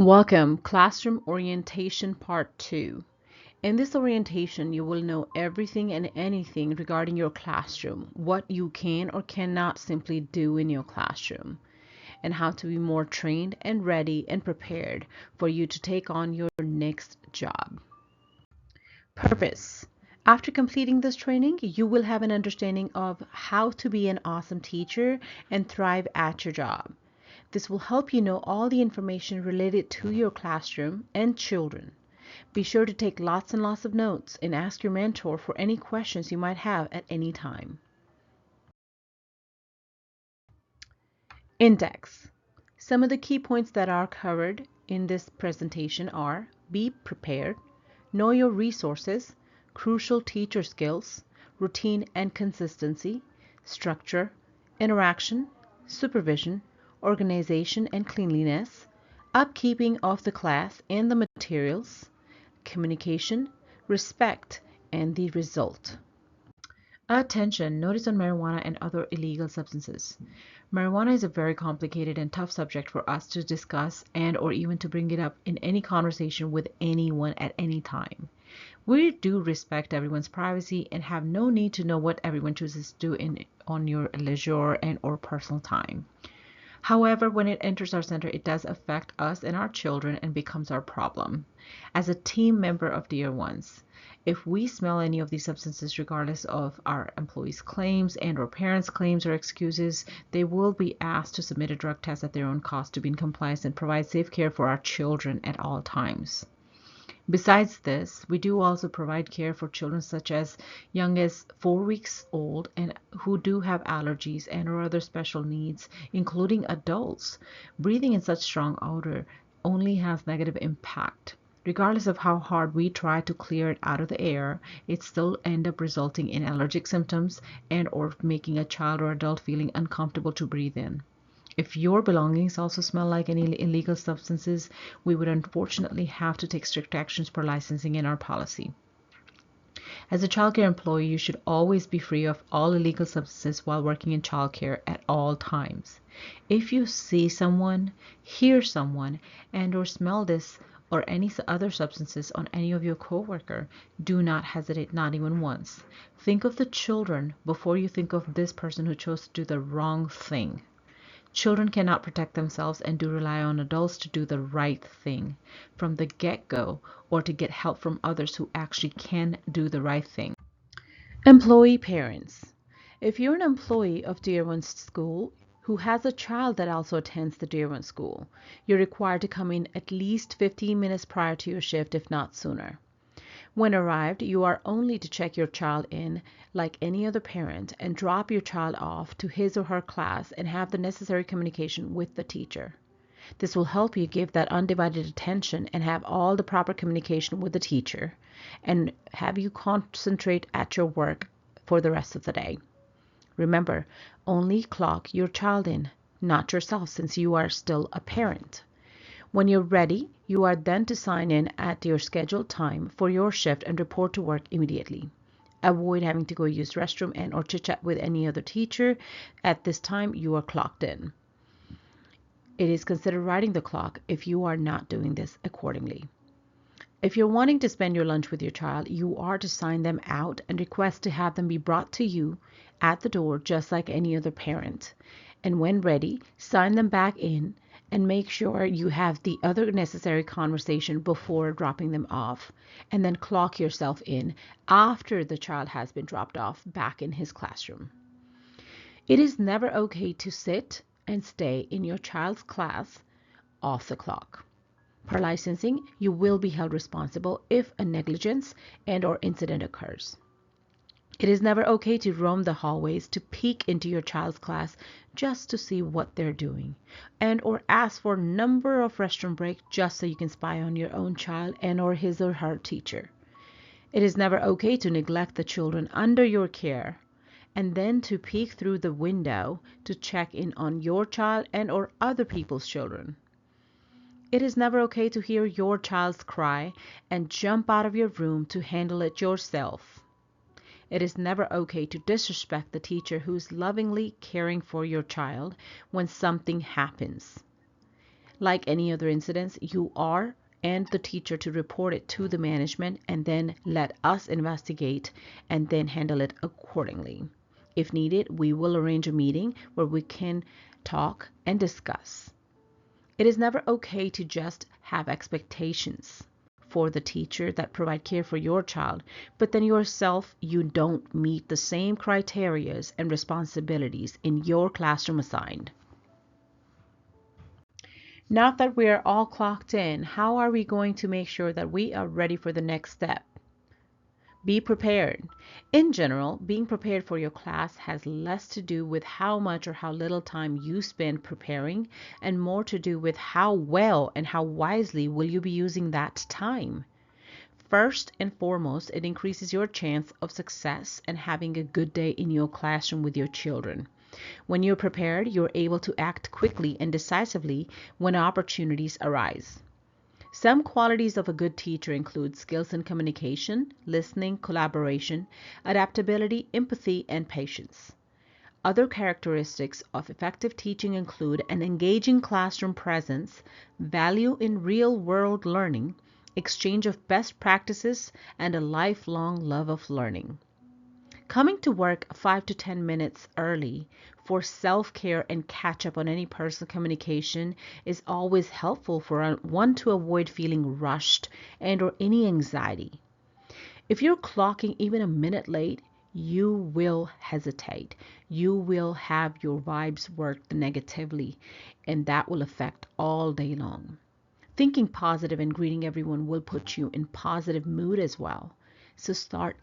Welcome, Classroom Orientation Part 2. In this orientation, you will know everything and anything regarding your classroom, what you can or cannot simply do in your classroom, and how to be more trained and ready and prepared for you to take on your next job. Purpose. After completing this training, you will have an understanding of how to be an awesome teacher and thrive at your job. This will help you know all the information related to your classroom and children. Be sure to take lots and lots of notes and ask your mentor for any questions you might have at any time. Index. Some of the key points that are covered in this presentation are: be prepared, know your resources, crucial teacher skills, routine and consistency, structure, interaction, supervision, organization and cleanliness, upkeeping of the class and the materials, communication, respect, and the result. Attention, notice on marijuana and other illegal substances. Marijuana is a very complicated and tough subject for us to discuss and or even to bring it up in any conversation with anyone at any time. We do respect everyone's privacy and have no need to know what everyone chooses to do on your leisure and or personal time. However, when it enters our center, it does affect us and our children and becomes our problem. As a team member of DearOnes, if we smell any of these substances, regardless of our employees' claims and or parents' claims or excuses, they will be asked to submit a drug test at their own cost to be in compliance and provide safe care for our children at all times. Besides this, we do also provide care for children such as young as 4 weeks old and who do have allergies and or other special needs, including adults. Breathing in such strong odor only has negative impact. Regardless of how hard we try to clear it out of the air, it still ends up resulting in allergic symptoms and or making a child or adult feeling uncomfortable to breathe in. If your belongings also smell like any illegal substances, we would unfortunately have to take strict actions per licensing in our policy. As a childcare employee, you should always be free of all illegal substances while working in childcare at all times. If you see someone, hear someone, and or smell this or any other substances on any of your coworker, do not hesitate, not even once. Think of the children before you think of this person who chose to do the wrong thing. Children cannot protect themselves and do rely on adults to do the right thing from the get-go or to get help from others who actually can do the right thing. Employee parents. If you're an employee of DearOnes School who has a child that also attends the DearOnes School, you're required to come in at least 15 minutes prior to your shift, if not sooner. When arrived, you are only to check your child in like any other parent and drop your child off to his or her class and have the necessary communication with the teacher. This will help you give that undivided attention and have all the proper communication with the teacher and have you concentrate at your work for the rest of the day. Remember, only clock your child in, not yourself, since you are still a parent. When you're ready, you are then to sign in at your scheduled time for your shift and report to work immediately. Avoid having to go use restroom and or chit-chat with any other teacher. At this time, you are clocked in. It is considered riding the clock if you are not doing this accordingly. If you're wanting to spend your lunch with your child, you are to sign them out and request to have them be brought to you at the door just like any other parent. And when ready, sign them back in and make sure you have the other necessary conversation before dropping them off, and then clock yourself in after the child has been dropped off back in his classroom. It is never okay to sit and stay in your child's class off the clock. Per licensing, you will be held responsible if a negligence and or incident occurs. It is never okay to roam the hallways to peek into your child's class just to see what they're doing and or ask for a number of restroom breaks just so you can spy on your own child and or his or her teacher. It is never okay to neglect the children under your care and then to peek through the window to check in on your child and or other people's children. It is never okay to hear your child's cry and jump out of your room to handle it yourself. It is never okay to disrespect the teacher who's lovingly caring for your child when something happens. Like any other incidents, you are and the teacher to report it to the management and then let us investigate and then handle it accordingly. If needed, we will arrange a meeting where we can talk and discuss. It is never okay to just have expectations for the teacher that provide care for your child, but then yourself, you don't meet the same criteria and responsibilities in your classroom assigned. Now that we are all clocked in, how are we going to make sure that we are ready for the next step? Be prepared. In general, being prepared for your class has less to do with how much or how little time you spend preparing and more to do with how well and how wisely will you be using that time. First and foremost, it increases your chance of success and having a good day in your classroom with your children. When you're prepared, you're able to act quickly and decisively when opportunities arise. Some qualities of a good teacher include skills in communication, listening, collaboration, adaptability, empathy, and patience. Other characteristics of effective teaching include an engaging classroom presence, value in real-world learning, exchange of best practices, and a lifelong love of learning. Coming to work 5 to 10 minutes early for self-care and catch up on any personal communication is always helpful for one to avoid feeling rushed and or any anxiety. If you're clocking even a minute late, you will hesitate. You will have your vibes worked negatively, and that will affect all day long. Thinking positive and greeting everyone will put you in positive mood as well. So start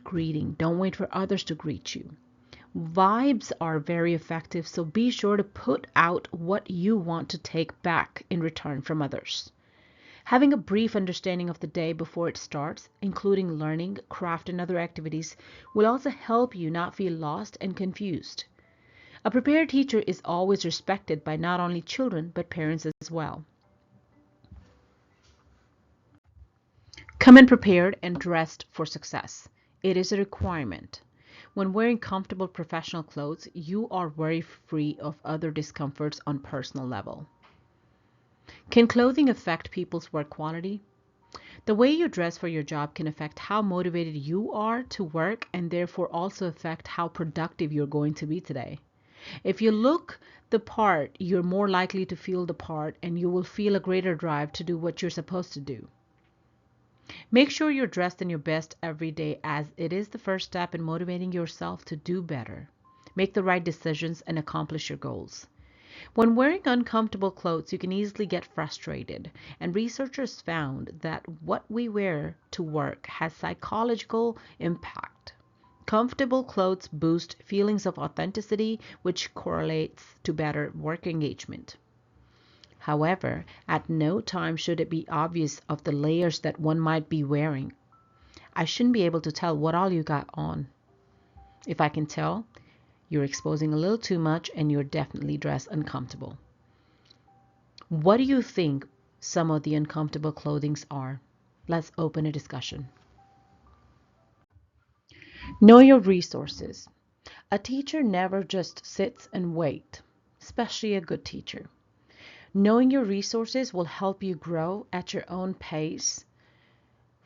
greeting. Don't wait for others to greet you. Vibes are very effective, so be sure to put out what you want to take back in return from others. Having a brief understanding of the day before it starts, including learning, craft, and other activities, will also help you not feel lost and confused. A prepared teacher is always respected by not only children, but parents as well. Come in prepared and dressed for success. It is a requirement. When wearing comfortable professional clothes, you are very free of other discomforts on personal level. Can clothing affect people's work quality? The way you dress for your job can affect how motivated you are to work and therefore also affect how productive you're going to be today. If you look the part, you're more likely to feel the part and you will feel a greater drive to do what you're supposed to do. Make sure you're dressed in your best every day, as it is the first step in motivating yourself to do better. Make the right decisions and accomplish your goals. When wearing uncomfortable clothes, you can easily get frustrated, and researchers found that what we wear to work has psychological impact. Comfortable clothes boost feelings of authenticity, which correlates to better work engagement. However, at no time should it be obvious of the layers that one might be wearing. I shouldn't be able to tell what all you got on. If I can tell, you're exposing a little too much and you're definitely dressed uncomfortable. What do you think some of the uncomfortable clothings are? Let's open a discussion. Know your resources. A teacher never just sits and waits, especially a good teacher. Knowing your resources will help you grow at your own pace.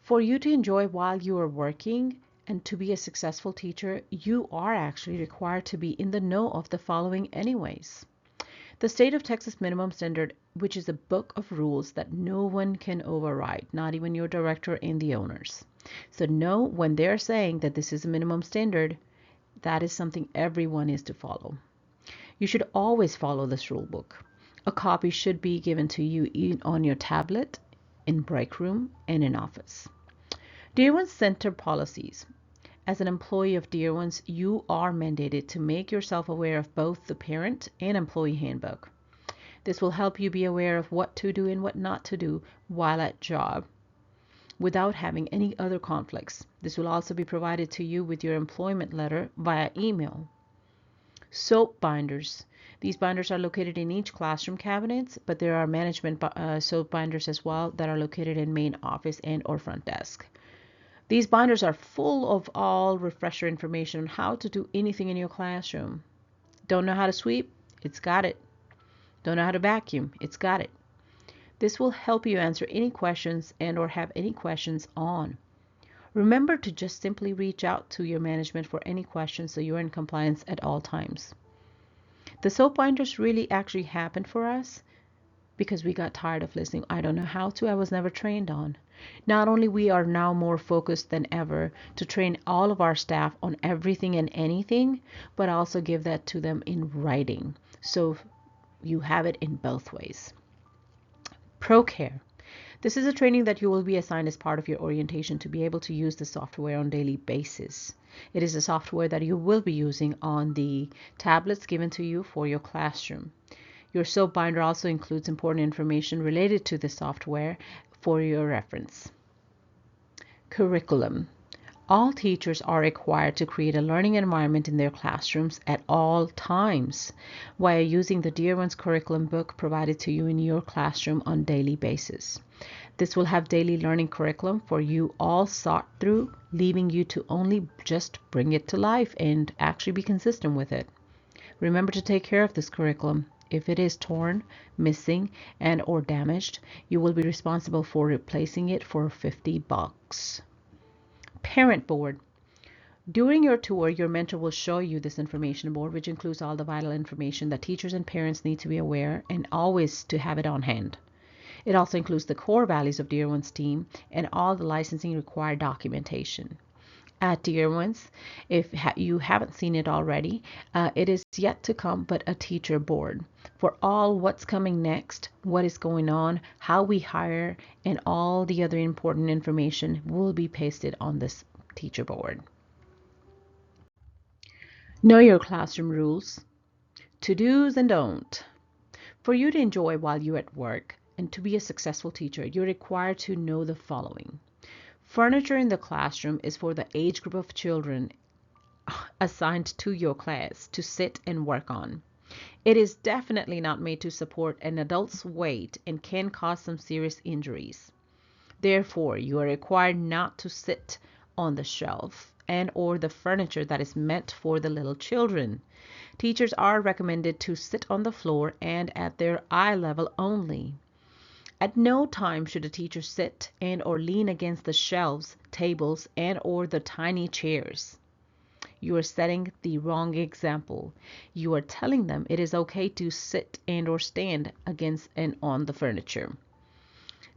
For you to enjoy while you are working and to be a successful teacher, you are actually required to be in the know of the following anyways. The State of Texas Minimum Standard, which is a book of rules that no one can override, not even your director and the owners. So know when they're saying that this is a minimum standard, that is something everyone is to follow. You should always follow this rule book. A copy should be given to you on your tablet, in break room, and in office. DearOnes Center Policies. As an employee of DearOnes, you are mandated to make yourself aware of both the parent and employee handbook. This will help you be aware of what to do and what not to do while at job without having any other conflicts. This will also be provided to you with your employment letter via email. Soap binders. These binders are located in each classroom cabinet, but there are management soap binders as well that are located in main office and or front desk. These binders are full of all refresher information on how to do anything in your classroom. Don't know how to sweep? It's got it. Don't know how to vacuum? It's got it. This will help you answer any questions and or have any questions on. Remember to just simply reach out to your management for any questions so you're in compliance at all times. The soap binders really actually happened for us because we got tired of listening. I don't know how to, I was never trained on. Not only we are now more focused than ever to train all of our staff on everything and anything, but also give that to them in writing. So you have it in both ways. ProCare. This is a training that you will be assigned as part of your orientation to be able to use the software on a daily basis. It is a software that you will be using on the tablets given to you for your classroom. Your soap binder also includes important information related to the software for your reference. Curriculum. All teachers are required to create a learning environment in their classrooms at all times while using the DearOnes curriculum book provided to you in your classroom on a daily basis. This will have daily learning curriculum for you all sought through, leaving you to only just bring it to life and actually be consistent with it. Remember to take care of this curriculum. If it is torn, missing, and or damaged, you will be responsible for replacing it for $50. Parent board. During your tour, your mentor will show you this information board, which includes all the vital information that teachers and parents need to be aware and always to have it on hand. It also includes the core values of DearOnes team and all the licensing required documentation. At DearOnes, if you haven't seen it already, it is yet to come, but a teacher board for all what's coming next, what is going on, how we hire, and all the other important information will be pasted on this teacher board. Know your classroom rules, to-dos and don't. For you to enjoy while you're at work and to be a successful teacher, you're required to know the following. Furniture in the classroom is for the age group of children assigned to your class to sit and work on. It is definitely not made to support an adult's weight and can cause some serious injuries. Therefore, you are required not to sit on the shelf and or the furniture that is meant for the little children. Teachers are recommended to sit on the floor and at their eye level only. At no time should a teacher sit and or lean against the shelves, tables, and or the tiny chairs. You are setting the wrong example. You are telling them it is okay to sit and or stand against and on the furniture.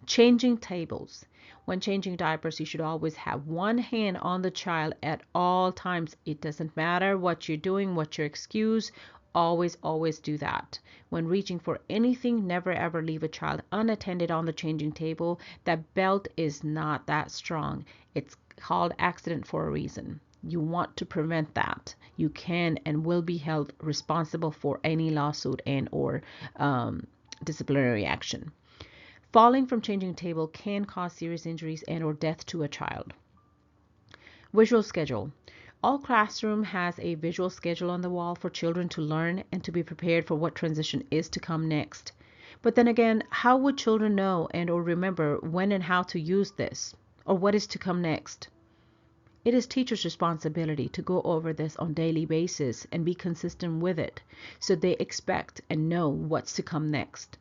Changing tables. When changing diapers, you should always have one hand on the child at all times. It doesn't matter what you're doing, what your excuse, always do that. When reaching for anything, never ever leave a child unattended on the changing table. That belt is not that strong. It's called accident for a reason. You want to prevent that. You can and will be held responsible for any lawsuit and or disciplinary action. Falling from changing table can cause serious injuries and or death to a child. Visual schedule. All classroom has a visual schedule on the wall for children to learn and to be prepared for what transition is to come next. But then again, how would children know and or remember when and how to use this or what is to come next? It is teachers' responsibility to go over this on a daily basis and be consistent with it so they expect and know what's to come next.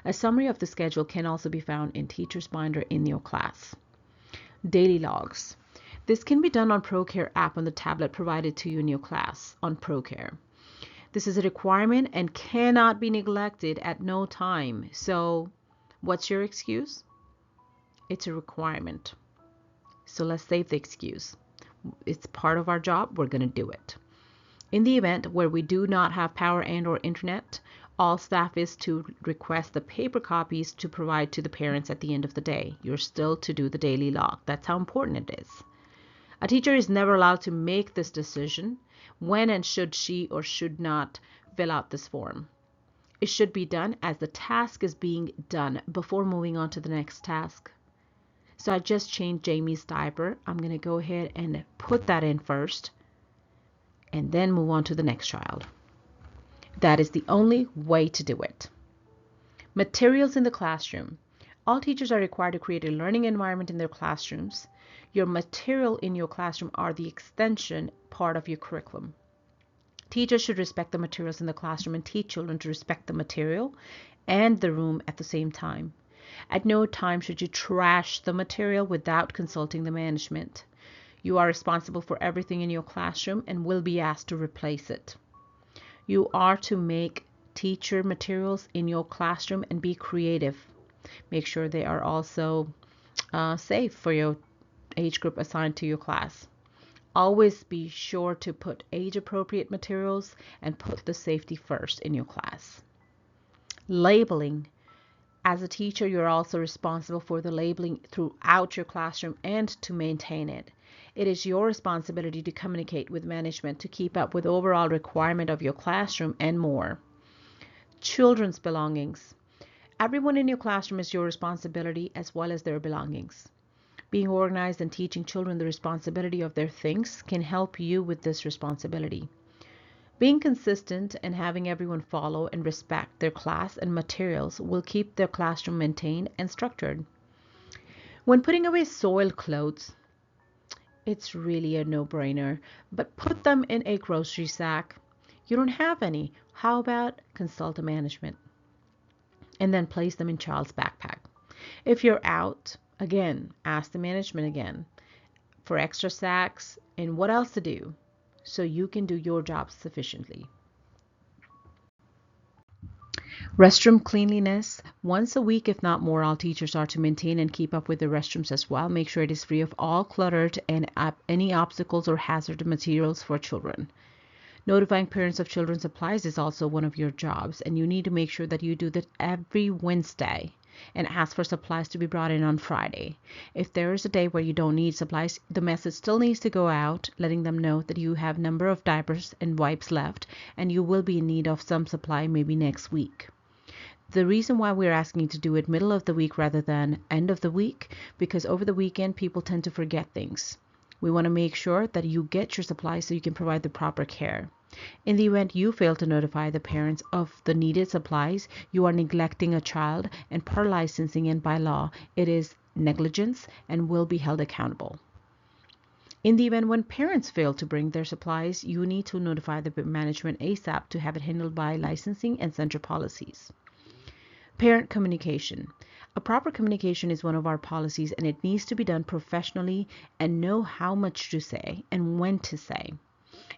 A summary of the schedule can also be found in Teacher's Binder in your class. Daily logs. This can be done on ProCare app on the tablet provided to you in your class on ProCare. This is a requirement and cannot be neglected at no time. So what's your excuse? It's a requirement. So let's save the excuse. It's part of our job. We're going to do it. In the event where we do not have power and or internet, all staff is to request the paper copies to provide to the parents at the end of the day. You're still to do the daily log. That's how important it is. A teacher is never allowed to make this decision when and should she or should not fill out this form. It should be done as the task is being done before moving on to the next task. So I just changed Jamie's diaper. I'm going to go ahead and put that in first and then move on to the next child. That is the only way to do it. Materials in the classroom. All teachers are required to create a learning environment in their classrooms. Your material in your classroom are the extension part of your curriculum. Teachers should respect the materials in the classroom and teach children to respect the material and the room at the same time. At no time should you trash the material without consulting the management. You are responsible for everything in your classroom and will be asked to replace it. You are to make teacher materials in your classroom and be creative. Make sure they are also safe for your age group assigned to your class. Always be sure to put age-appropriate materials and put the safety first in your class. Labeling. As a teacher, you're also responsible for the labeling throughout your classroom and to maintain it. It is your responsibility to communicate with management to keep up with overall requirement of your classroom and more. Children's belongings. Everyone in your classroom is your responsibility as well as their belongings. Being organized and teaching children the responsibility of their things can help you with this responsibility. Being consistent and having everyone follow and respect their class and materials will keep their classroom maintained and structured. When putting away soiled clothes, it's really a no-brainer, but put them in a grocery sack. You don't have any. How about consult a management and then place them in child's backpack? If you're out, again, ask the management again for extra sacks and what else to do so you can do your job sufficiently. Restroom cleanliness. Once a week, if not more, all teachers are to maintain and keep up with the restrooms as well. Make sure it is free of all cluttered and any obstacles or hazard materials for children. Notifying parents of children's supplies is also one of your jobs, and you need to make sure that you do that every Wednesday and ask for supplies to be brought in on Friday. If there is a day where you don't need supplies, the message still needs to go out, letting them know that you have number of diapers and wipes left, and you will be in need of some supply maybe next week. The reason why we're asking you to do it middle of the week rather than end of the week, because over the weekend people tend to forget things. We want to make sure that you get your supplies so you can provide the proper care. In the event you fail to notify the parents of the needed supplies, you are neglecting a child, and per licensing and by law, it is negligence and will be held accountable. In the event when parents fail to bring their supplies, you need to notify the management ASAP to have it handled by licensing and center policies. Parent communication. A proper communication is one of our policies, and it needs to be done professionally and know how much to say and when to say.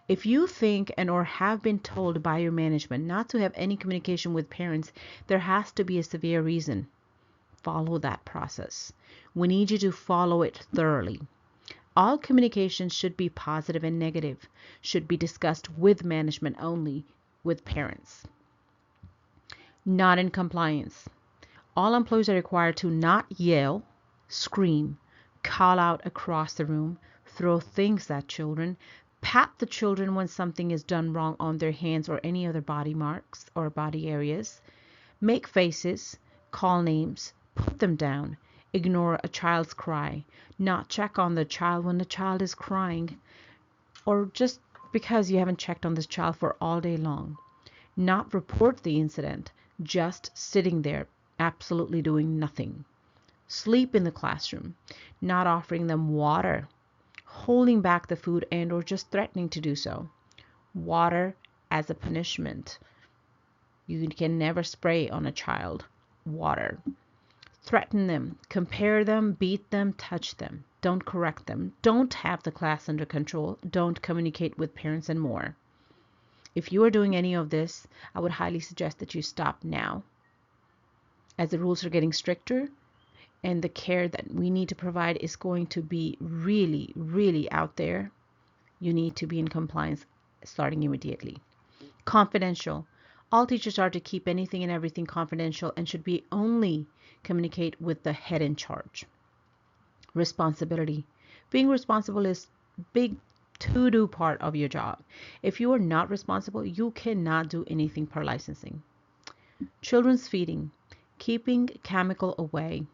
If you think and or have been told by your management not to have any communication with parents, there has to be a severe reason. Follow that process. We need you to follow it thoroughly. All communication should be positive and negative, should be discussed with management only, with parents. Not in compliance. All employees are required to not yell, scream, call out across the room, throw things at children, pat the children when something is done wrong on their hands or any other body marks or body areas, make faces, call names, put them down, ignore a child's cry, not check on the child when the child is crying, or just because you haven't checked on this child for all day long. Not report the incident, just sitting there, absolutely doing nothing. Sleep in the classroom, not offering them water, holding back the food and or just threatening to do so. Water as a punishment. You can never spray on a child. Water. Threaten them, compare them, beat them, touch them. Don't correct them. Don't have the class under control. Don't communicate with parents and more. If you are doing any of this, I would highly suggest that you stop now, as the rules are getting stricter and the care that we need to provide is going to be really, really out there. You need to be in compliance starting immediately. Confidential. All teachers are to keep anything and everything confidential and should be only communicate with the head in charge. Responsibility. Being responsible is big to-do part of your job. If you are not responsible, you cannot do anything per licensing. Children's feeding. Keeping chemical away.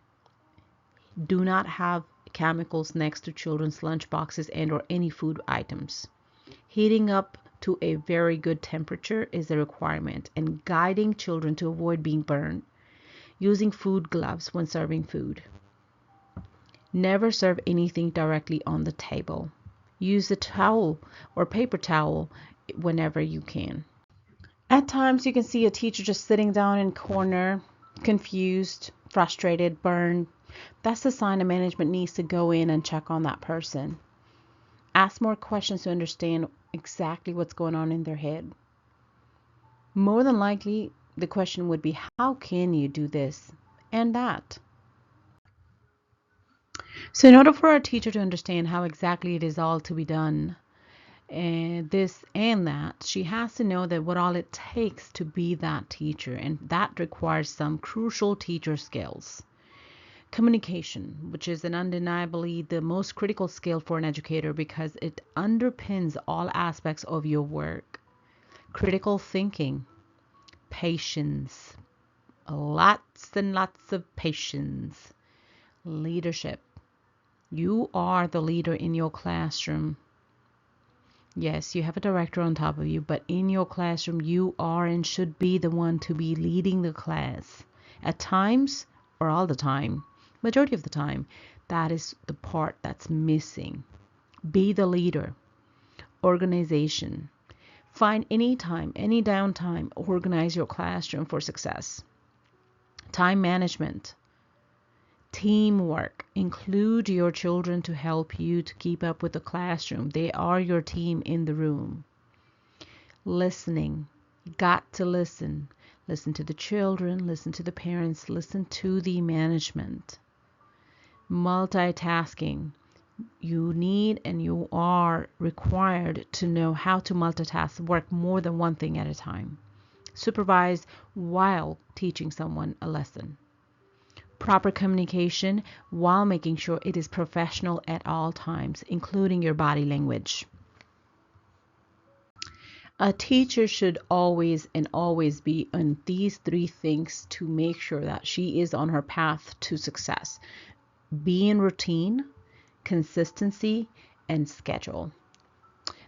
Do not have chemicals next to children's lunch boxes and or any food items. Heating up to a very good temperature is a requirement, and guiding children to avoid being burned. Using food gloves when serving food. Never serve anything directly on the table. Use a towel or paper towel whenever you can. At times you can see a teacher just sitting down in a corner, confused, frustrated, burned, that's a sign a management needs to go in and check on that person. Ask more questions to understand exactly what's going on in their head. More than likely, the question would be, how can you do this and that? So in order for a teacher to understand how exactly it is all to be done, and this and that, she has to know that what all it takes to be that teacher, and that requires some crucial teacher skills. Communication, which is an undeniably the most critical skill for an educator because it underpins all aspects of your work. Critical thinking, patience, lots and lots of patience. Leadership. You are the leader in your classroom. Yes, you have a director on top of you, but in your classroom, you are and should be the one to be leading the class. At times, or all the time, majority of the time, that is the part that's missing. Be the leader. Organization. Find any time, any downtime, organize your classroom for success. Time management. Teamwork. Include your children to help you to keep up with the classroom. They are your team in the room. Listening. Got to listen. Listen to the children, listen to the parents, listen to the management. Multitasking. You need and you are required to know how to multitask, work more than one thing at a time. Supervise while teaching someone a lesson. Proper communication while making sure it is professional at all times, including your body language. A teacher should always be on these three things to make sure that she is on her path to success. Be in routine, consistency, and schedule.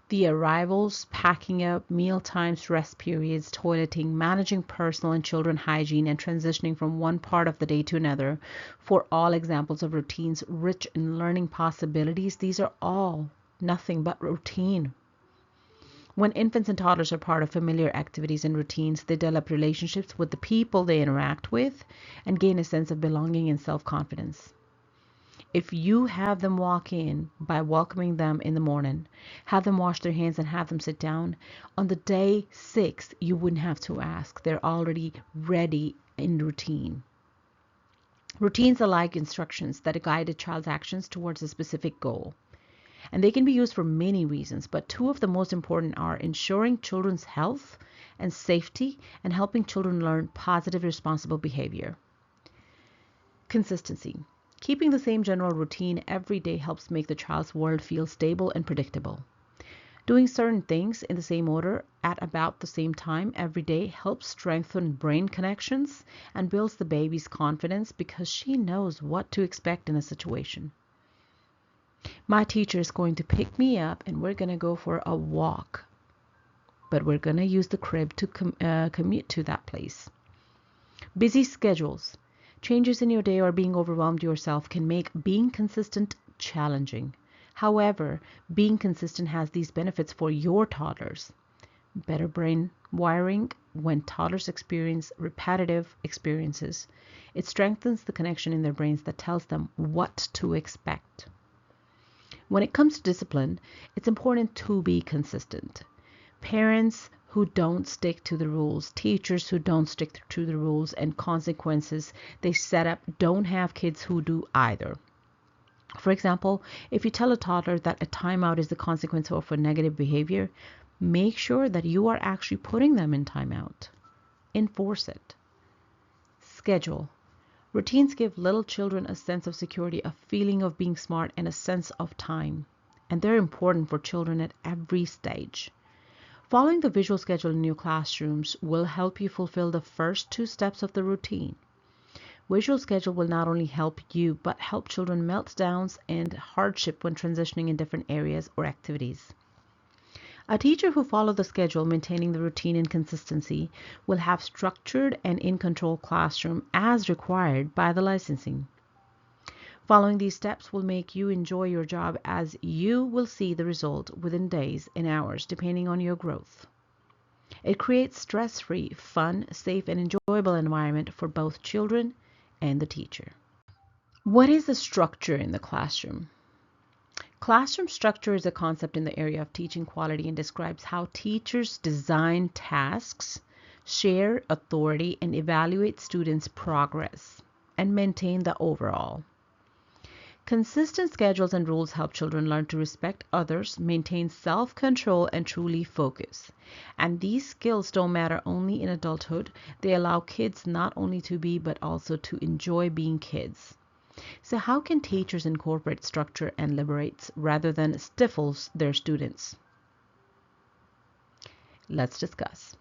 The arrivals, packing up, meal times, rest periods, toileting, managing personal and children hygiene, and transitioning from one part of the day to another, for all examples of routines rich in learning possibilities, these are all nothing but routine. When infants and toddlers are part of familiar activities and routines, they develop relationships with the people they interact with and gain a sense of belonging and self-confidence. If you have them walk in by welcoming them in the morning, have them wash their hands and have them sit down, on the day 6, you wouldn't have to ask. They're already ready in routine. Routines are like instructions that guide a child's actions towards a specific goal. And they can be used for many reasons, but two of the most important are ensuring children's health and safety and helping children learn positive, responsible behavior. Consistency. Keeping the same general routine every day helps make the child's world feel stable and predictable. Doing certain things in the same order at about the same time every day helps strengthen brain connections and builds the baby's confidence because she knows what to expect in a situation. My teacher is going to pick me up and we're going to go for a walk, but we're going to use the crib to commute to that place. Busy schedules. Changes in your day or being overwhelmed yourself can make being consistent challenging. However, being consistent has these benefits for your toddlers. Better brain wiring when toddlers experience repetitive experiences. It strengthens the connection in their brains that tells them what to expect. When it comes to discipline, it's important to be consistent. Parents who don't stick to the rules, teachers who don't stick to the rules and consequences they set up don't have kids who do either. For example, if you tell a toddler that a timeout is the consequence of a negative behavior, make sure that you are actually putting them in timeout. Enforce it. Schedule. Routines give little children a sense of security, a feeling of being smart, and a sense of time. And they're important for children at every stage. Following the visual schedule in your classrooms will help you fulfill the first 2 steps of the routine. Visual schedule will not only help you, but help children meltdowns and hardship when transitioning in different areas or activities. A teacher who follows the schedule, maintaining the routine and consistency, will have structured and in-control classroom as required by the licensing. Following these steps will make you enjoy your job as you will see the result within days and hours depending on your growth. It creates stress-free, fun, safe, and enjoyable environment for both children and the teacher. What is the structure in the classroom? Classroom structure is a concept in the area of teaching quality and describes how teachers design tasks, share authority, and evaluate students' progress, and maintain the overall. Consistent schedules and rules help children learn to respect others, maintain self-control, and truly focus. And these skills don't matter only in adulthood. They allow kids not only to be, but also to enjoy being kids. So how can teachers incorporate structure and liberates rather than stifles their students? Let's discuss.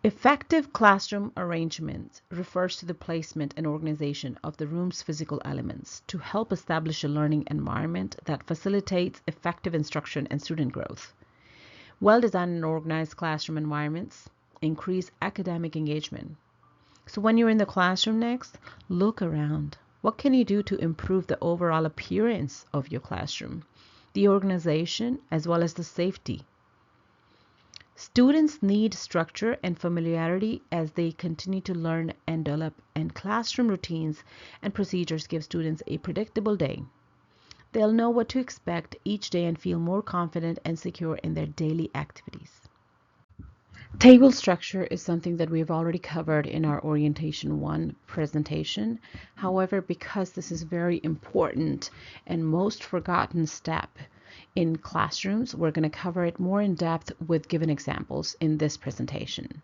Effective classroom arrangement refers to the placement and organization of the room's physical elements to help establish a learning environment that facilitates effective instruction and student growth. Well-designed and organized classroom environments increase academic engagement. So when you're in the classroom next, look around. What can you do to improve the overall appearance of your classroom, the organization, as well as the safety? Students need structure and familiarity as they continue to learn and develop, and classroom routines and procedures give students a predictable day. They'll know what to expect each day and feel more confident and secure in their daily activities. Table structure is something that we've already covered in our Orientation 1 presentation. However, because this is very important and most forgotten step in classrooms, we're going to cover it more in depth with given examples in this presentation.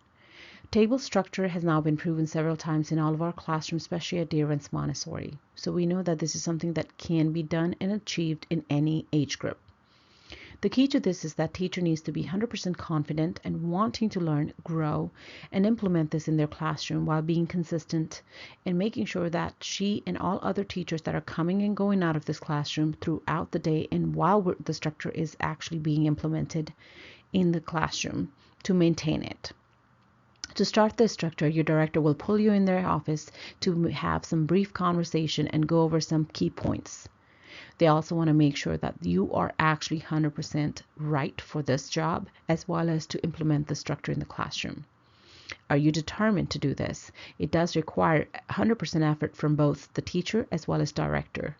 Table structure has now been proven several times in all of our classrooms, especially at DearOnes Montessori. So we know that this is something that can be done and achieved in any age group. The key to this is that teacher needs to be 100% confident and wanting to learn, grow, and implement this in their classroom while being consistent and making sure that she and all other teachers that are coming and going out of this classroom throughout the day and while the structure is actually being implemented in the classroom to maintain it. To start this structure, your director will pull you in their office to have some brief conversation and go over some key points. They also want to make sure that you are actually 100% right for this job, as well as to implement the structure in the classroom. Are you determined to do this? It does require 100% effort from both the teacher as well as director.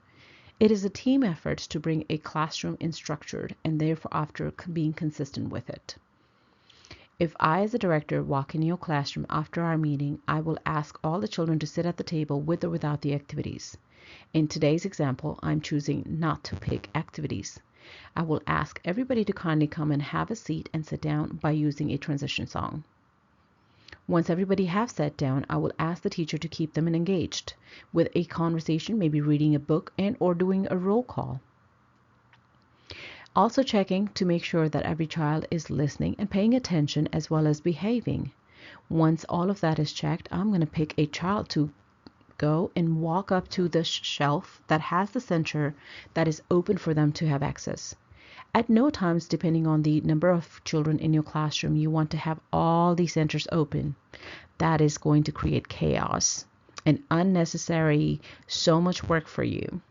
It is a team effort to bring a classroom in structured and therefore after being consistent with it. If I, as a director, walk in your classroom after our meeting, I will ask all the children to sit at the table with or without the activities. In today's example, I'm choosing not to pick activities. I will ask everybody to kindly come and have a seat and sit down by using a transition song. Once everybody has sat down, I will ask the teacher to keep them engaged with a conversation, maybe reading a book and or doing a roll call. Also checking to make sure that every child is listening and paying attention as well as behaving. Once all of that is checked, I'm going to pick a child to go and walk up to the shelf that has the center that is open for them to have access. At no times, depending on the number of children in your classroom, you want to have all these centers open. That is going to create chaos and unnecessary, so much work for you.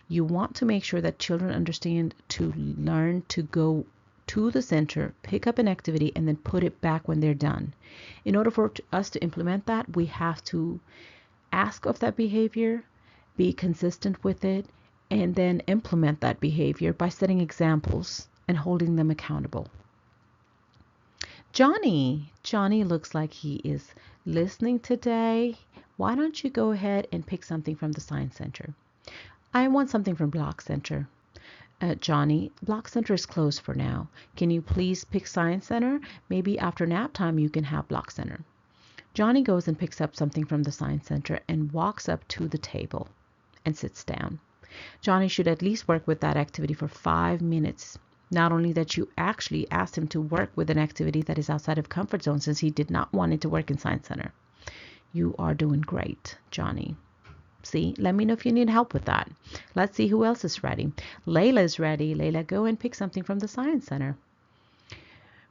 You want to make sure that children understand to learn to go to the center, pick up an activity, and then put it back when they're done. In order for us to implement that, we have to ask of that behavior, be consistent with it, and then implement that behavior by setting examples and holding them accountable. Johnny looks like he is listening today. Why don't you go ahead and pick something from the Science Center? I want something from Block Center. Johnny, Block Center is closed for now. Can you please pick Science Center? Maybe after nap time you can have Block Center. Johnny goes and picks up something from the Science Center and walks up to the table and sits down. Johnny should at least work with that activity for 5 minutes. Not only that, you actually asked him to work with an activity that is outside of comfort zone since he did not want it to work in Science Center. You are doing great, Johnny. See, let me know if you need help with that. Let's see who else is ready. Layla is ready. Layla, go and pick something from the Science Center.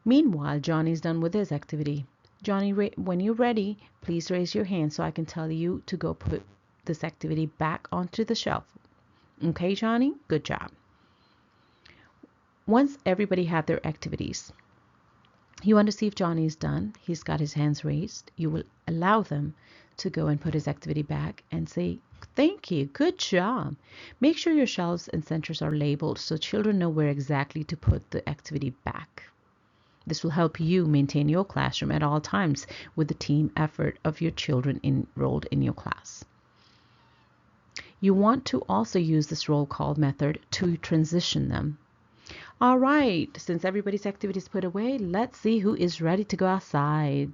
Meanwhile, Johnny's done with his activity. Johnny, when you're ready, please raise your hand so I can tell you to go put this activity back onto the shelf. Okay, Johnny? Good job. Once everybody had their activities, You want to see if Johnny is done. He's got his hands raised. You will allow them to go and put his activity back and say, "Thank you, good job." Make sure your shelves and centers are labeled so children know where exactly to put the activity back. This will help you maintain your classroom at all times with the team effort of your children enrolled in your class. You want to also use this roll call method to transition them. All right, since everybody's activity is put away, let's see who is ready to go outside.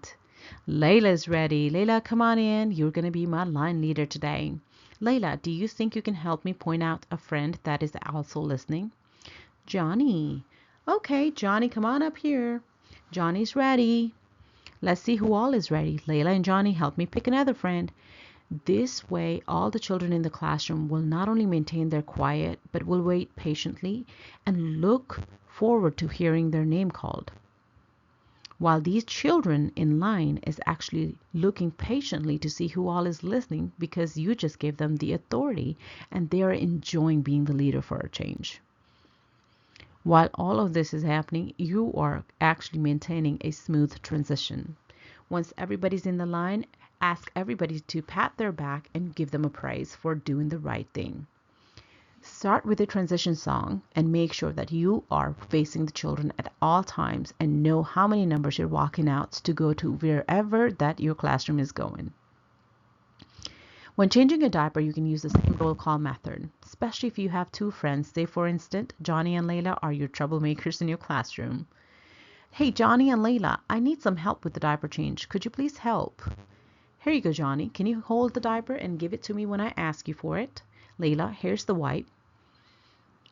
Layla's ready. Layla, come on in. You're going to be my line leader today. Layla, do you think you can help me point out a friend that is also listening? Johnny. Okay, Johnny, come on up here. Johnny's ready. Let's see who all is ready. Layla and Johnny, help me pick another friend. This way, all the children in the classroom will not only maintain their quiet, but will wait patiently and look forward to hearing their name called. While these children in line is actually looking patiently to see who all is listening because you just gave them the authority and they are enjoying being the leader for a change. While all of this is happening, you are actually maintaining a smooth transition. Once everybody's in the line, ask everybody to pat their back and give them a praise for doing the right thing. Start with a transition song and make sure that you are facing the children at all times and know how many numbers you're walking out to go to wherever that your classroom is going. When changing a diaper, you can use the same roll call method, especially if you have two friends. Say, for instance, Johnny and Layla are your troublemakers in your classroom. Hey, Johnny and Layla, I need some help with the diaper change. Could you please help? Here you go, Johnny. Can you hold the diaper and give it to me when I ask you for it? Layla, here's the wipe.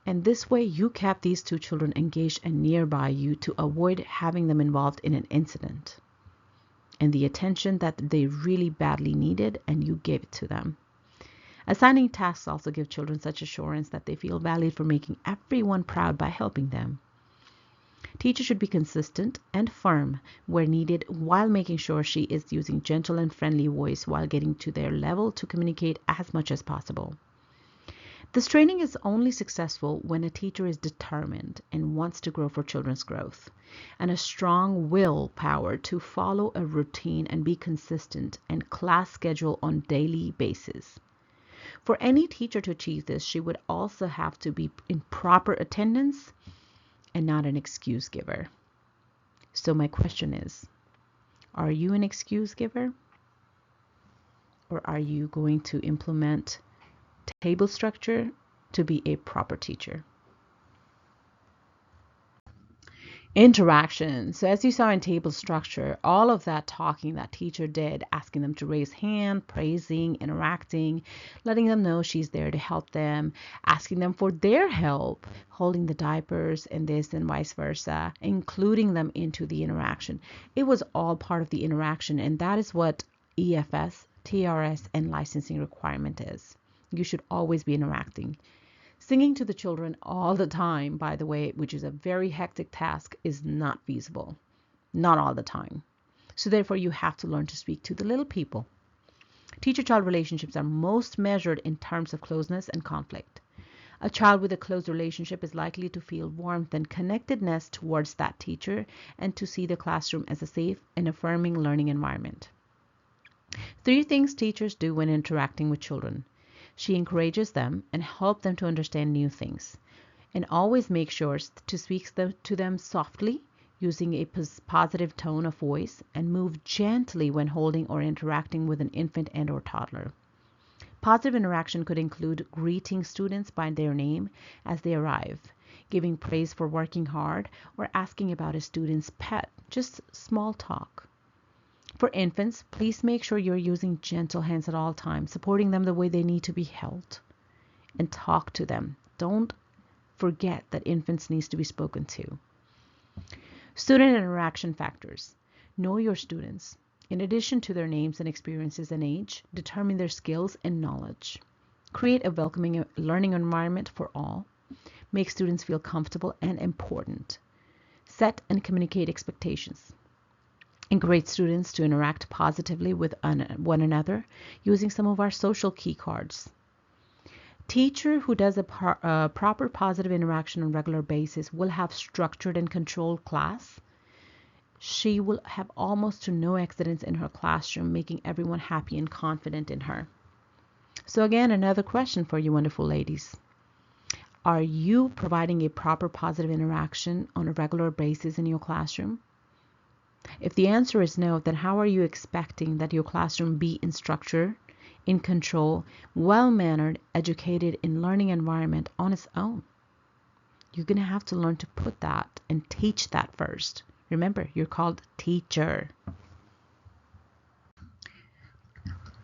And this way you kept these two children engaged and nearby you to avoid having them involved in an incident. And the attention that they really badly needed, and you gave it to them. Assigning tasks also give children such assurance that they feel valued for making everyone proud by helping them. Teachers should be consistent and firm where needed while making sure she is using gentle and friendly voice while getting to their level to communicate as much as possible. This training is only successful when a teacher is determined and wants to grow for children's growth, and a strong willpower to follow a routine and be consistent and class schedule on daily basis. For any teacher to achieve this, she would also have to be in proper attendance and not an excuse giver. So my question is, are you an excuse giver? Or are you going to implement table structure to be a proper teacher? Interaction. So as you saw in table structure, all of that talking that teacher did, asking them to raise hand, praising, interacting, letting them know she's there to help them, asking them for their help, holding the diapers and this and vice versa, including them into the interaction. It was all part of the interaction, and that is what EFS, TRS, and licensing requirement is. You should always be interacting. Singing to the children all the time, by the way, which is a very hectic task, is not feasible. Not all the time. So therefore, you have to learn to speak to the little people. Teacher-child relationships are most measured in terms of closeness and conflict. A child with a close relationship is likely to feel warmth and connectedness towards that teacher and to see the classroom as a safe and affirming learning environment. 3 things teachers do when interacting with children. She encourages them and helps them to understand new things, and always make sure to speak to them softly, using a positive tone of voice, and move gently when holding or interacting with an infant and or toddler. Positive interaction could include greeting students by their name as they arrive, giving praise for working hard, or asking about a student's pet, just small talk. For infants, please make sure you're using gentle hands at all times, supporting them the way they need to be held, and talk to them. Don't forget that infants need to be spoken to. Student interaction factors. Know your students. In addition to their names and experiences and age, determine their skills and knowledge. Create a welcoming learning environment for all. Make students feel comfortable and important. Set and communicate expectations. Encourage students to interact positively with one another using some of our social key cards. Teacher who does a proper positive interaction on a regular basis will have structured and controlled class. She will have almost to no accidents in her classroom, making everyone happy and confident in her. So again, another question for you wonderful ladies. Are you providing a proper positive interaction on a regular basis in your classroom? If the answer is no, then how are you expecting that your classroom be in structure, in control, well-mannered, educated in learning environment on its own? You're going to have to learn to put that and teach that first. Remember, you're called teacher.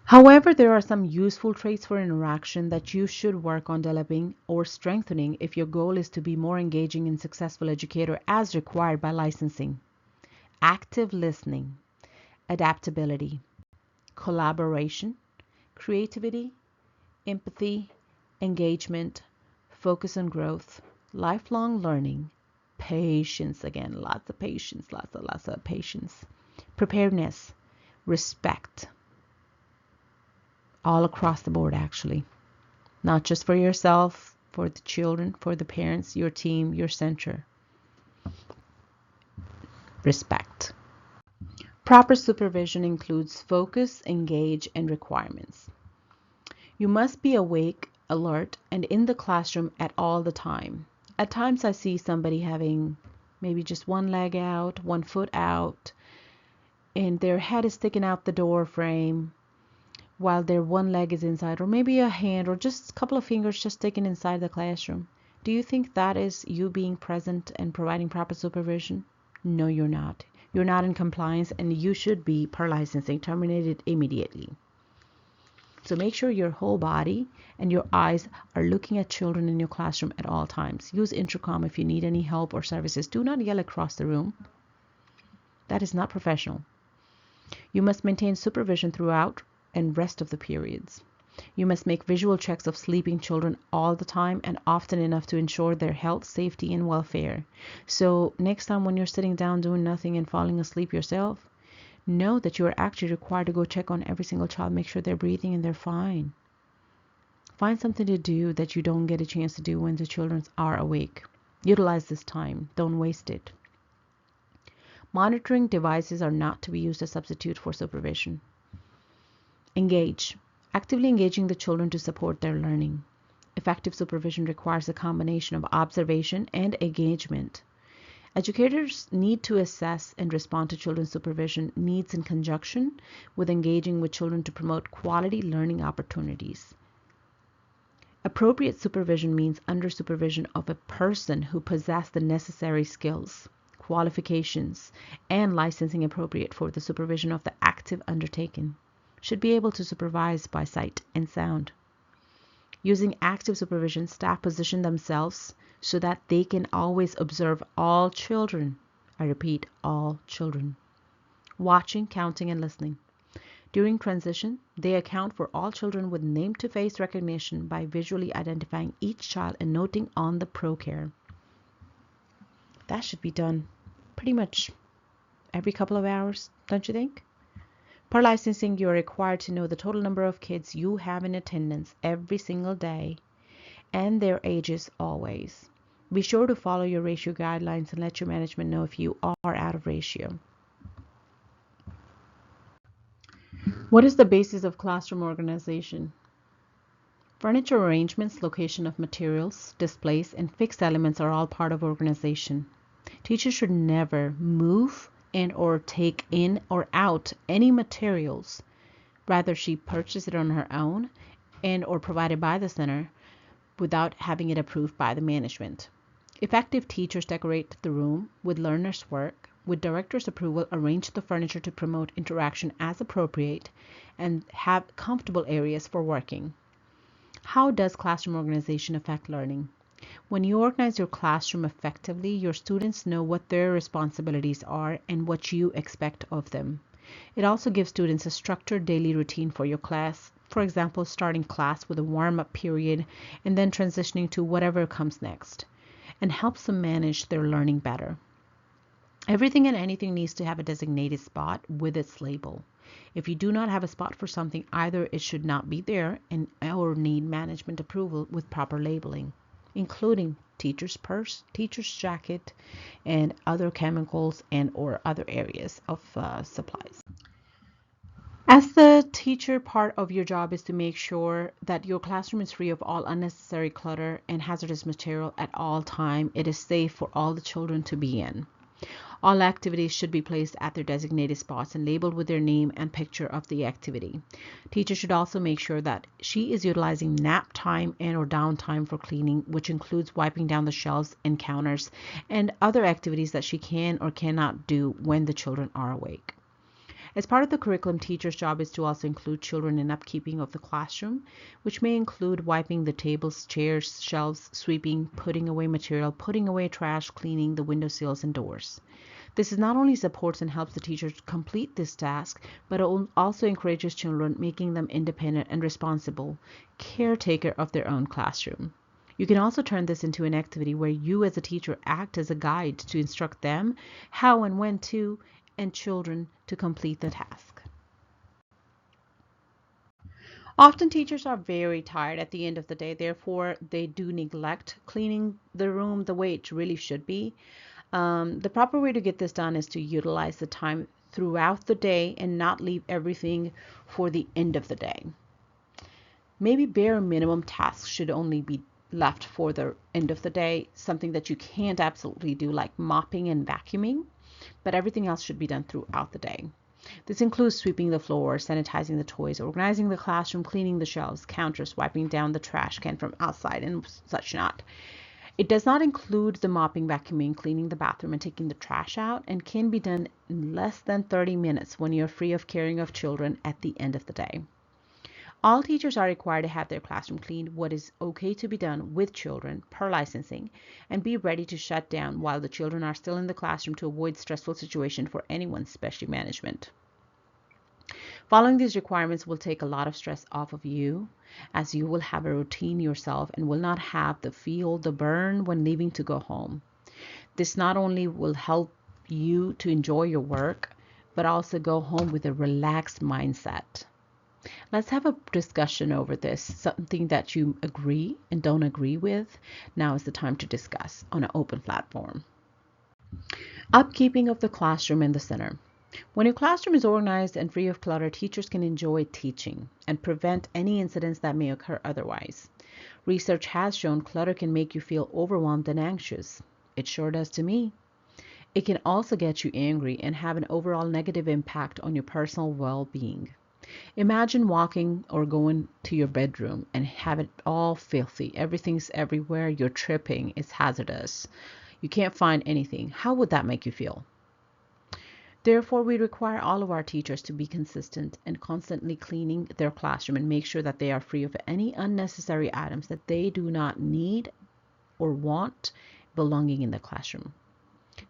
However, there are some useful traits for interaction that you should work on developing or strengthening if your goal is to be more engaging and successful educator as required by licensing. Active listening, adaptability, collaboration, creativity, empathy, engagement, focus on growth, lifelong learning, patience, again, lots of patience, lots of patience, preparedness, respect, all across the board actually, not just for yourself, for the children, for the parents, your team, your center. Respect. Proper supervision includes focus, engage, and requirements. You must be awake, alert, and in the classroom at all the time. At times I see somebody having maybe just one leg out, one foot out, and their head is sticking out the door frame while their one leg is inside, or maybe a hand or just a couple of fingers just sticking inside the classroom. Do you think that is you being present and providing proper supervision? No, you're not. You're not in compliance, and you should be, per licensing, terminated immediately. So make sure your whole body and your eyes are looking at children in your classroom at all times. Use intercom if you need any help or services. Do not yell across the room. That is not professional. You must maintain supervision throughout and rest of the periods. You must make visual checks of sleeping children all the time and often enough to ensure their health, safety, and welfare. So next time when you're sitting down doing nothing and falling asleep yourself, know that you are actually required to go check on every single child, make sure they're breathing and they're fine. Find something to do that you don't get a chance to do when the children are awake. Utilize this time. Don't waste it. Monitoring devices are not to be used as a substitute for supervision. Engage. Actively engaging the children to support their learning. Effective supervision requires a combination of observation and engagement. Educators need to assess and respond to children's supervision needs in conjunction with engaging with children to promote quality learning opportunities. Appropriate supervision means under supervision of a person who possesses the necessary skills, qualifications, and licensing appropriate for the supervision of the active undertaken. Should be able to supervise by sight and sound. Using active supervision, staff position themselves so that they can always observe all children. I repeat, all children. Watching, counting, and listening. During transition, they account for all children with name-to-face recognition by visually identifying each child and noting on the ProCare. That should be done pretty much every couple of hours, don't you think? Per licensing, you are required to know the total number of kids you have in attendance every single day and their ages always. Be sure to follow your ratio guidelines and let your management know if you are out of ratio. What is the basis of classroom organization? Furniture arrangements, location of materials, displays, and fixed elements are all part of organization. Teachers should never move and or take in or out any materials. Rather, she purchased it on her own and or provided by the center without having it approved by the management. Effective teachers decorate the room with learners' work. With director's approval, arrange the furniture to promote interaction as appropriate and have comfortable areas for working. How does classroom organization affect learning? When you organize your classroom effectively, your students know what their responsibilities are and what you expect of them. It also gives students a structured daily routine for your class. For example, starting class with a warm-up period and then transitioning to whatever comes next, and helps them manage their learning better. Everything and anything needs to have a designated spot with its label. If you do not have a spot for something, either it should not be there or need management approval with proper labeling. including teacher's purse, teacher's jacket, and other chemicals and or other areas of supplies. As the teacher, part of your job is to make sure that your classroom is free of all unnecessary clutter and hazardous material at all time. It is safe for all the children to be in. All activities should be placed at their designated spots and labeled with their name and picture of the activity. Teacher should also make sure that she is utilizing nap time and or downtime for cleaning, which includes wiping down the shelves and counters and other activities that she can or cannot do when the children are awake. As part of the curriculum, teacher's job is to also include children in upkeeping of the classroom, which may include wiping the tables, chairs, shelves, sweeping, putting away material, putting away trash, cleaning the windowsills and doors. This is not only supports and helps the teacher complete this task, but it also encourages children, making them independent and responsible caretaker of their own classroom. You can also turn this into an activity where you as a teacher act as a guide to instruct them how and when to and children to complete the task. Often teachers are very tired at the end of the day, therefore they do neglect cleaning the room the way it really should be. The proper way to get this done is to utilize the time throughout the day and not leave everything for the end of the day. Maybe bare minimum tasks should only be left for the end of the day, something that you can't absolutely do like mopping and vacuuming, but everything else should be done throughout the day. This includes sweeping the floor, sanitizing the toys, organizing the classroom, cleaning the shelves, counters, wiping down the trash can from outside and such not. It does not include the mopping, vacuuming, cleaning the bathroom, and taking the trash out, and can be done in less than 30 minutes when you're free of caring of children at the end of the day. All teachers are required to have their classroom cleaned, what is okay to be done with children per licensing, and be ready to shut down while the children are still in the classroom to avoid stressful situation for anyone, especially management. Following these requirements will take a lot of stress off of you, as you will have a routine yourself and will not have the feel the burn when leaving to go home. This not only will help you to enjoy your work, but also go home with a relaxed mindset. Let's have a discussion over this, something that you agree and don't agree with. Now is the time to discuss on an open platform. Upkeeping of the classroom in the center. When your classroom is organized and free of clutter, teachers can enjoy teaching and prevent any incidents that may occur otherwise. Research has shown clutter can make you feel overwhelmed and anxious. It sure does to me. It can also get you angry and have an overall negative impact on your personal well-being. Imagine walking or going to your bedroom and have it all filthy. Everything's everywhere. You're tripping. It's hazardous. You can't find anything. How would that make you feel? Therefore, we require all of our teachers to be consistent and constantly cleaning their classroom and make sure that they are free of any unnecessary items that they do not need or want belonging in the classroom.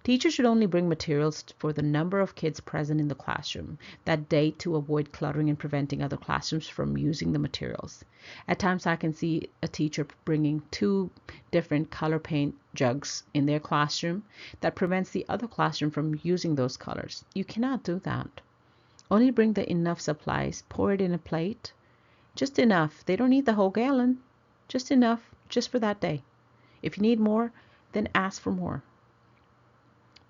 Teachers should only bring materials for the number of kids present in the classroom that day to avoid cluttering and preventing other classrooms from using the materials. At times I can see a teacher bringing 2 different color paint jugs in their classroom that prevents the other classroom from using those colors. You cannot do that. Only bring the enough supplies, pour it in a plate, just enough. They don't need the whole gallon, just enough, just for that day. If you need more, then ask for more.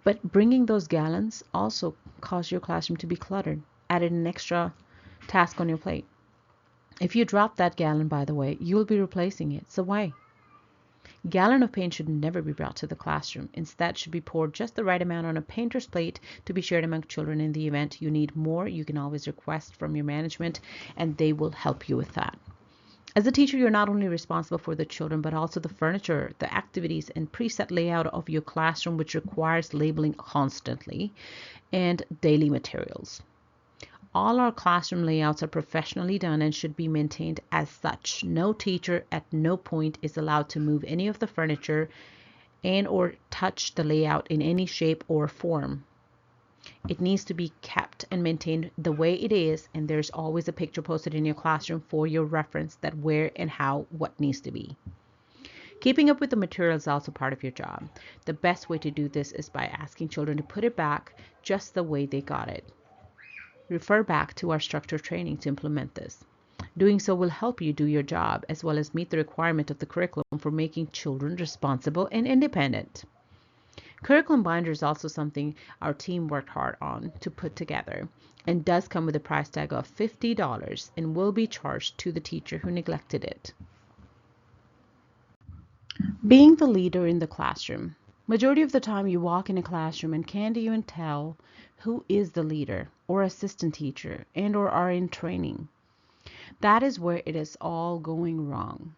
But bringing those gallons also cause your classroom to be cluttered, added an extra task on your plate. If you drop that gallon, by the way, you will be replacing it. So why? Gallon of paint should never be brought to the classroom. Instead, should be poured just the right amount on a painter's plate to be shared among children. In the event you need more, you can always request from your management and they will help you with that. As a teacher, you're not only responsible for the children, but also the furniture, the activities, and preset layout of your classroom, which requires labeling constantly, and daily materials. All our classroom layouts are professionally done and should be maintained as such. No teacher at no point is allowed to move any of the furniture and or touch the layout in any shape or form. It needs to be kept and maintained the way it is, and there's always a picture posted in your classroom for your reference that where and how what needs to be. Keeping up with the material is also part of your job. The best way to do this is by asking children to put it back just the way they got it. Refer back to our structured training to implement this. Doing so will help you do your job as well as meet the requirement of the curriculum for making children responsible and independent. Curriculum binder is also something our team worked hard on to put together and does come with a price tag of $50 and will be charged to the teacher who neglected it. Being the leader in the classroom. Majority of the time you walk in a classroom and can't even tell who is the leader or assistant teacher and or are in training. That is where it is all going wrong.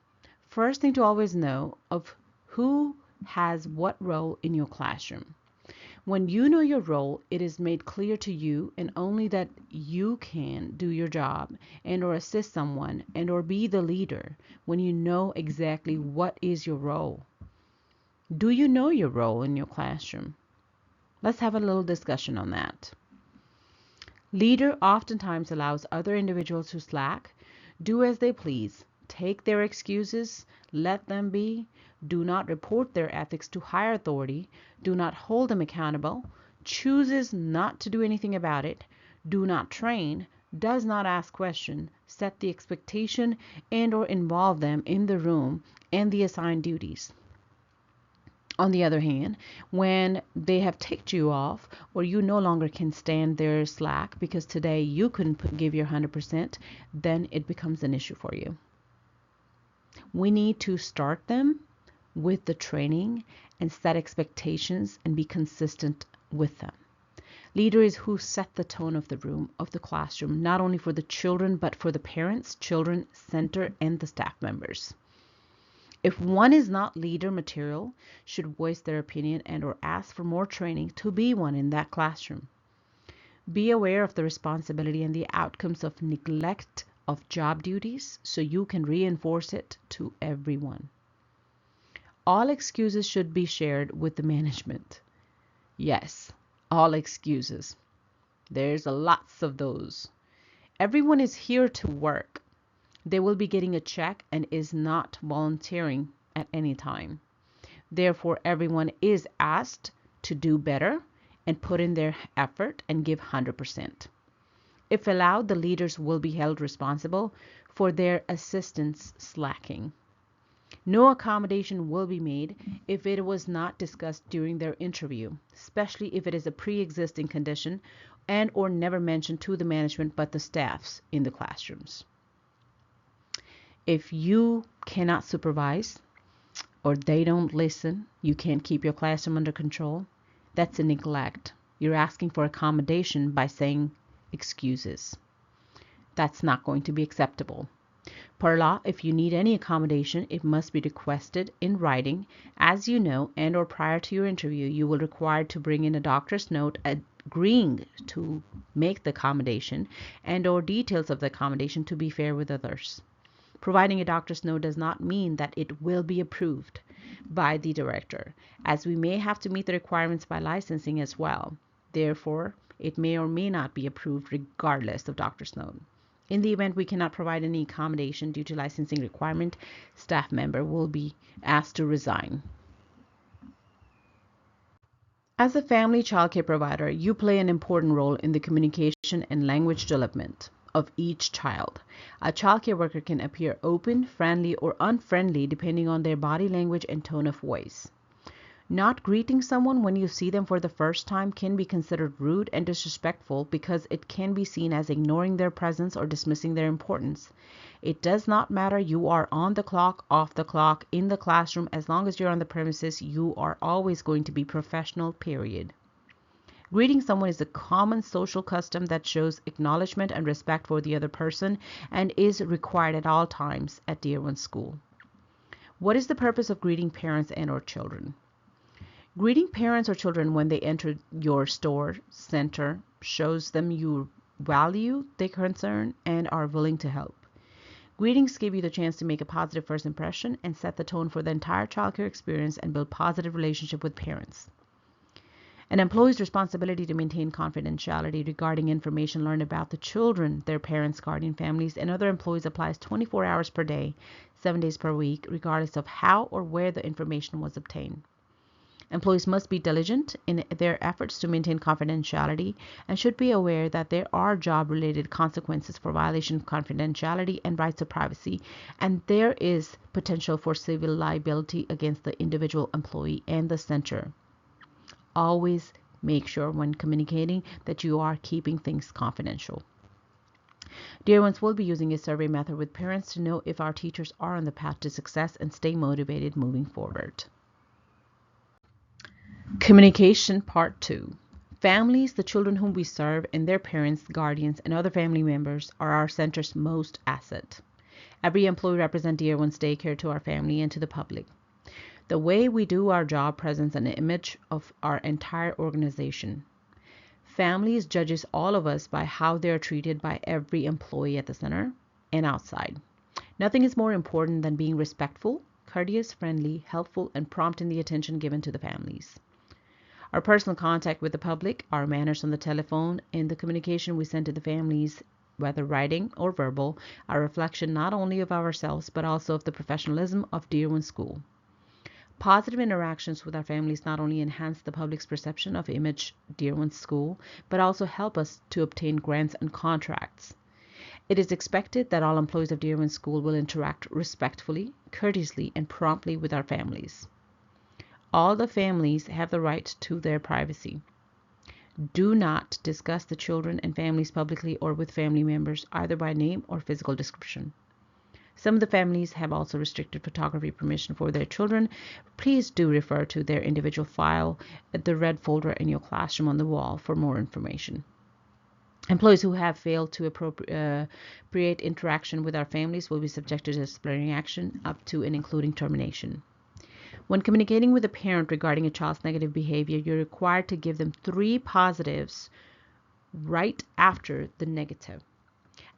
First thing to always know of who has what role in your classroom. When you know your role, it is made clear to you and only that you can do your job and or assist someone and or be the leader when you know exactly what is your role. Do you know your role in your classroom? Let's have a little discussion on that. Leader oftentimes allows other individuals to slack, do as they please, take their excuses, let them be, do not report their ethics to higher authority, do not hold them accountable, chooses not to do anything about it, do not train, does not ask questions, set the expectation, and or involve them in the room and the assigned duties. On the other hand, when they have ticked you off or you no longer can stand their slack because today you couldn't give your 100%, then it becomes an issue for you. We need to start them with the training and set expectations and be consistent with them. Leader is who set the tone of the room, of the classroom, not only for the children, but for the parents, children, center, and the staff members. If one is not leader material, should voice their opinion and or ask for more training to be one in that classroom. Be aware of the responsibility and the outcomes of neglect of job duties so you can reinforce it to everyone. All excuses should be shared with the management. Yes, all excuses. There's lots of those. Everyone is here to work. They will be getting a check and is not volunteering at any time. Therefore, everyone is asked to do better and put in their effort and give 100%. If allowed, the leaders will be held responsible for their assistants slacking. No accommodation will be made if it was not discussed during their interview, especially if it is a pre-existing condition and or never mentioned to the management but the staffs in the classrooms. If you cannot supervise or they don't listen, you can't keep your classroom under control, that's a neglect. You're asking for accommodation by saying excuses. That's not going to be acceptable. Per law, if you need any accommodation, it must be requested in writing. As you know, and or prior to your interview, you will require to bring in a doctor's note agreeing to make the accommodation and or details of the accommodation to be fair with others. Providing a doctor's note does not mean that it will be approved by the director, as we may have to meet the requirements by licensing as well. Therefore, it may or may not be approved regardless of doctor's note. In the event we cannot provide any accommodation due to licensing requirement, staff member will be asked to resign. As a family childcare provider, you play an important role in the communication and language development of each child. A childcare worker can appear open, friendly, or unfriendly depending on their body language and tone of voice. Not greeting someone when you see them for the first time can be considered rude and disrespectful because it can be seen as ignoring their presence or dismissing their importance. It does not matter you are on the clock, off the clock, in the classroom, as long as you're on the premises, you are always going to be professional, period. Greeting someone is a common social custom that shows acknowledgement and respect for the other person and is required at all times at DearOnes School. What is the purpose of greeting parents and or children? Greeting parents or children when they enter your store center shows them you value their concern and are willing to help. Greetings give you the chance to make a positive first impression and set the tone for the entire childcare experience and build positive relationship with parents. An employee's responsibility to maintain confidentiality regarding information learned about the children, their parents, guardian families, and other employees applies 24 hours per day, 7 days per week, regardless of how or where the information was obtained. Employees must be diligent in their efforts to maintain confidentiality and should be aware that there are job-related consequences for violation of confidentiality and rights of privacy, and there is potential for civil liability against the individual employee and the center. Always make sure when communicating that you are keeping things confidential. DearOnes will be using a survey method with parents to know if our teachers are on the path to success and stay motivated moving forward. Communication Part 2. Families, the children whom we serve, and their parents, guardians, and other family members are our center's most asset. Every employee represents DearOnes Daycare to our family and to the public. The way we do our job presents an image of our entire organization. Families judges all of us by how they are treated by every employee at the center and outside. Nothing is more important than being respectful, courteous, friendly, helpful, and prompt in the attention given to the families. Our personal contact with the public, our manners on the telephone, and the communication we send to the families, whether writing or verbal, are a reflection not only of ourselves but also of the professionalism of DearOnes School. Positive interactions with our families not only enhance the public's perception of image DearOnes School, but also help us to obtain grants and contracts. It is expected that all employees of DearOnes School will interact respectfully, courteously, and promptly with our families. All the families have the right to their privacy. Do not discuss the children and families publicly or with family members, either by name or physical description. Some of the families have also restricted photography permission for their children. Please do refer to their individual file at the red folder in your classroom on the wall for more information. Employees who have failed to appropriate interaction with our families will be subjected to disciplinary action up to and including termination. When communicating with a parent regarding a child's negative behavior, you're required to give them 3 positives right after the negative.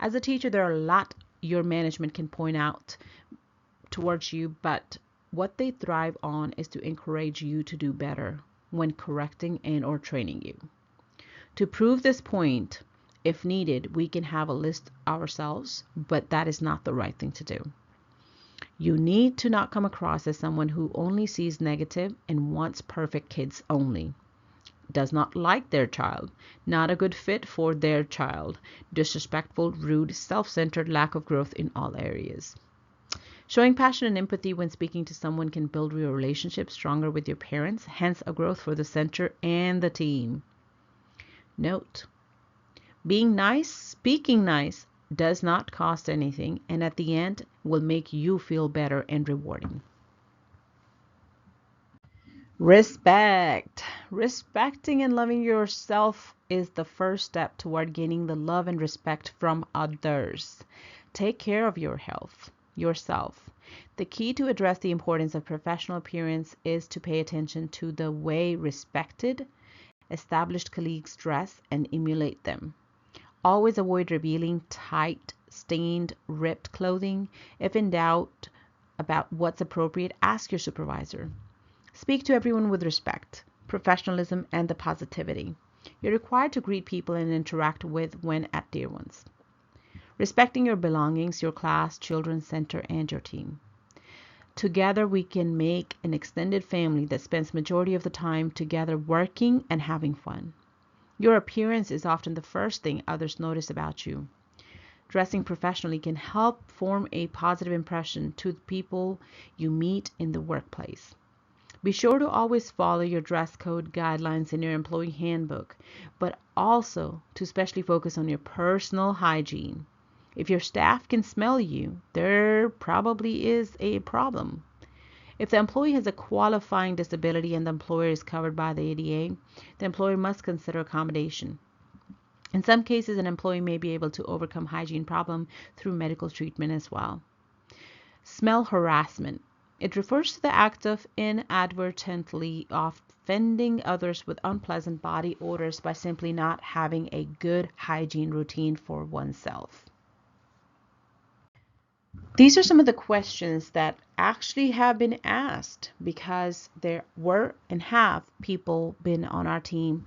As a teacher, there are a lot your management can point out towards you, but what they thrive on is to encourage you to do better when correcting and or training you. To prove this point, if needed, we can have a list ourselves, but that is not the right thing to do. You need to not come across as someone who only sees negative and wants perfect kids only. Does not like their child, not a good fit for their child, disrespectful, rude, self-centered, lack of growth in all areas. Showing passion and empathy when speaking to someone can build your relationship stronger with your parents, hence a growth for the center and the team. Note, being nice, speaking nice, does not cost anything, and at the end will make you feel better and rewarding. Respect. Respecting and loving yourself is the first step toward gaining the love and respect from others. Take care of your health, yourself. The key to address the importance of professional appearance is to pay attention to the way respected, established colleagues dress and emulate them. Always avoid revealing tight, stained, ripped clothing. If in doubt about what's appropriate, ask your supervisor. Speak to everyone with respect, professionalism, and the positivity you're required to greet people and interact with when at DearOnes. Respecting your belongings, your class, children's center, and your team. Together we can make an extended family that spends majority of the time together working and having fun. Your appearance is often the first thing others notice about you. Dressing professionally can help form a positive impression to the people you meet in the workplace. Be sure to always follow your dress code guidelines in your employee handbook, but also to especially focus on your personal hygiene. If your staff can smell you, there probably is a problem. If the employee has a qualifying disability and the employer is covered by the ADA, the employer must consider accommodation. In some cases, an employee may be able to overcome hygiene problem through medical treatment as well. Smell harassment. It refers to the act of inadvertently offending others with unpleasant body odors by simply not having a good hygiene routine for oneself. These are some of the questions that actually have been asked because there were and have people been on our team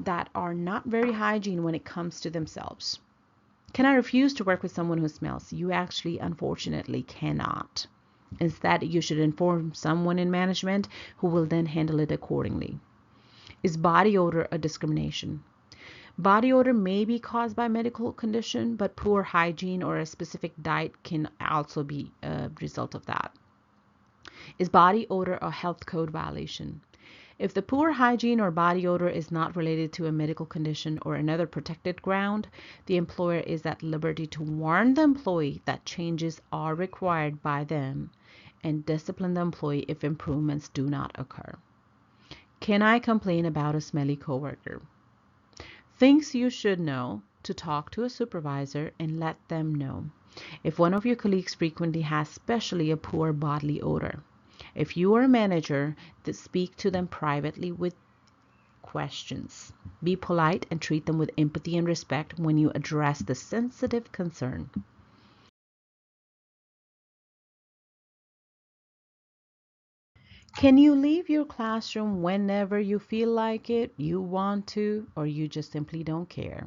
that are not very hygiene when it comes to themselves. Can I refuse to work with someone who smells? You actually, unfortunately, cannot. Instead, you should inform someone in management who will then handle it accordingly. Is body odor a discrimination? Body odor may be caused by medical condition, but poor hygiene or a specific diet can also be a result of that. Is body odor a health code violation? If the poor hygiene or body odor is not related to a medical condition or another protected ground, the employer is at liberty to warn the employee that changes are required by them and discipline the employee if improvements do not occur. Can I complain about a smelly coworker? Things you should know: to talk to a supervisor and let them know. If one of your colleagues frequently has especially a poor bodily odor, if you are a manager, speak to them privately with questions. Be polite and treat them with empathy and respect when you address the sensitive concern. Can you leave your classroom whenever you feel like it, you want to, or you just simply don't care?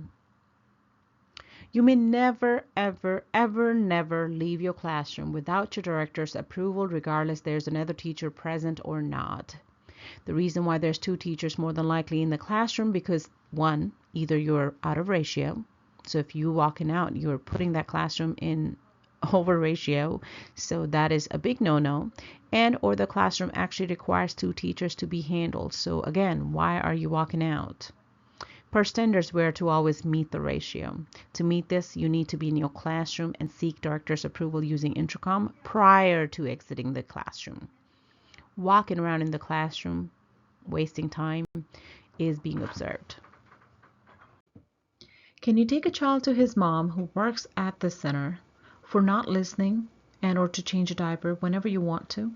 You may never, ever, ever, never leave your classroom without your director's approval, regardless there's another teacher present or not. The reason why there's two teachers more than likely in the classroom, because one, either you're out of ratio. So if you walking out, you're putting that classroom in over ratio. So that is a big no-no. And or the classroom actually requires two teachers to be handled. So again, why are you walking out? Per standards, we are to always meet the ratio. To meet this, you need to be in your classroom and seek director's approval using intercom prior to exiting the classroom. Walking around in the classroom, wasting time, is being observed. Can you take a child to his mom who works at the center for not listening and or to change a diaper whenever you want to?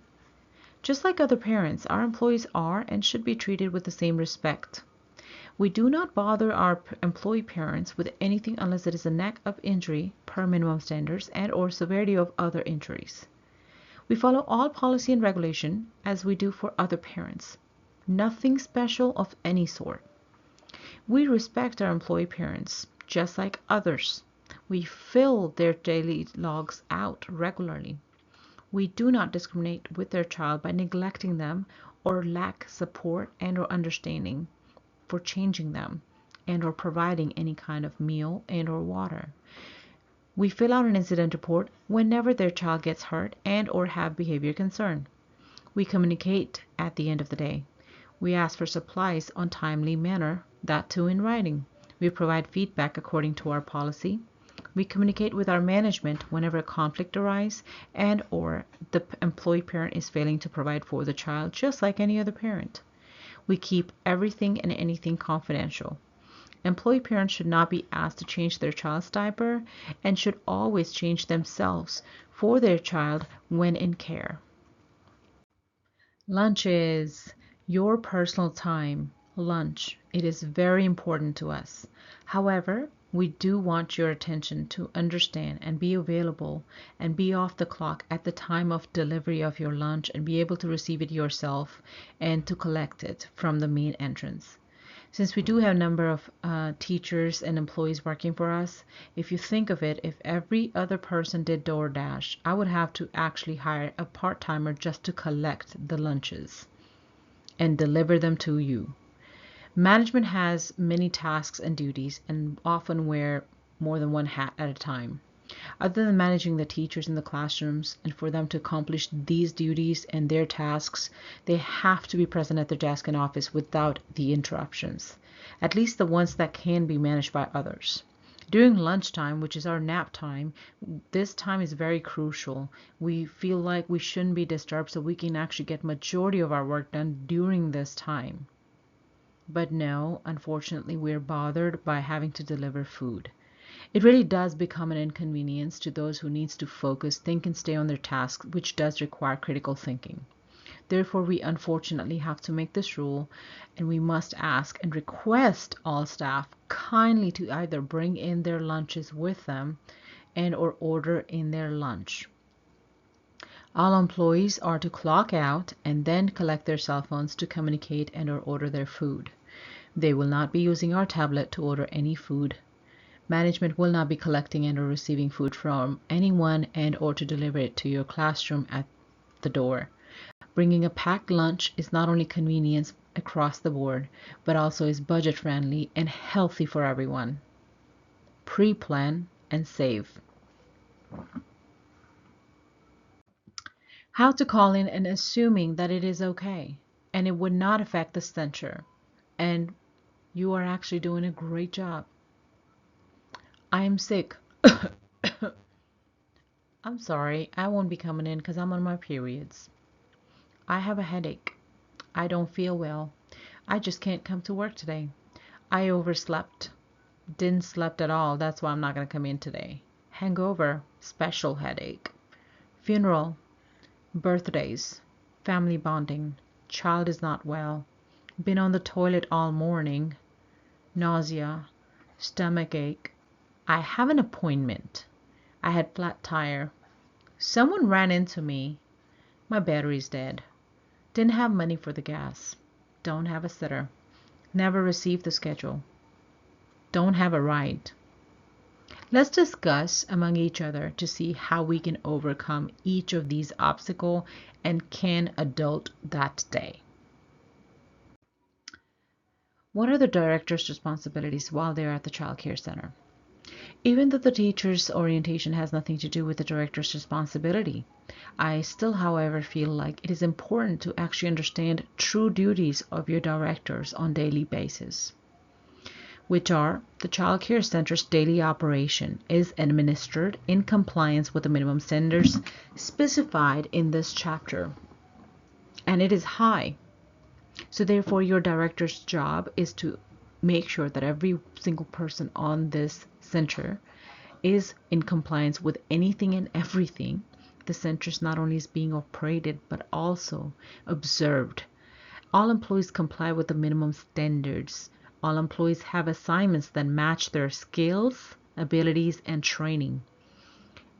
Just like other parents, our employees are and should be treated with the same respect. We do not bother our employee parents with anything unless it is a neck of injury per minimum standards and or severity of other injuries. We follow all policy and regulation as we do for other parents. Nothing special of any sort. We respect our employee parents just like others. We fill their daily logs out regularly. We do not discriminate with their child by neglecting them or lack support and or understanding for changing them and or providing any kind of meal and or water. We fill out an incident report whenever their child gets hurt and or have behavior concern. We communicate at the end of the day. We ask for supplies on timely manner, that too in writing. We provide feedback according to our policy. We communicate with our management whenever a conflict arises and or the employee parent is failing to provide for the child, just like any other parent. We keep everything and anything confidential. Employee parents should not be asked to change their child's diaper and should always change themselves for their child when in care. Lunch is your personal time. Lunch. It is very important to us. However, we do want your attention to understand and be available and be off the clock at the time of delivery of your lunch and be able to receive it yourself and to collect it from the main entrance. Since we do have a number of teachers and employees working for us, if you think of it, if every other person did DoorDash, I would have to actually hire a part-timer just to collect the lunches and deliver them to you. Management has many tasks and duties and often wear more than one hat at a time. Other than managing the teachers in the classrooms and for them to accomplish these duties and their tasks, they have to be present at their desk and office without the interruptions, at least the ones that can be managed by others. During lunchtime, which is our nap time, this time is very crucial. We feel like we shouldn't be disturbed so we can actually get majority of our work done during this time. But no, unfortunately, we're bothered by having to deliver food. It really does become an inconvenience to those who needs to focus, think, and stay on their tasks, which does require critical thinking. Therefore, we unfortunately have to make this rule, and we must ask and request all staff kindly to either bring in their lunches with them and or order in their lunch. All employees are to clock out and then collect their cell phones to communicate and or order their food. They will not be using our tablet to order any food. Management will not be collecting and or receiving food from anyone and or to deliver it to your classroom at the door. Bringing a packed lunch is not only convenience across the board, but also is budget friendly and healthy for everyone. Pre-plan and save. How to call in and assuming that it is okay and it would not affect the censure and you are actually doing a great job. I am sick. I'm sorry, I won't be coming in because I'm on my periods. I have a headache. I don't feel well. I just can't come to work today. I overslept. Didn't slept at all. That's why I'm not going to come in today. Hangover. Special headache. Funeral. Birthdays. Family bonding. Child is not well. Been on the toilet all morning. Nausea. Stomach ache. I have an appointment. I had flat tire. Someone ran into me. My battery's dead. Didn't have money for the gas. Don't have a sitter. Never received the schedule. Don't have a ride. Let's discuss among each other to see how we can overcome each of these obstacles and can adult that day. What are the director's responsibilities while they're at the child care center? Even though the teacher's orientation has nothing to do with the director's responsibility, I still, however, feel like it is important to actually understand true duties of your directors on a daily basis, which are the child care center's daily operation is administered in compliance with the minimum standards specified in this chapter, and it is high. So therefore, your director's job is to make sure that every single person on this center is in compliance with anything and everything. The center not only is being operated but also observed. All employees comply with the minimum standards. All employees have assignments that match their skills, abilities, and training.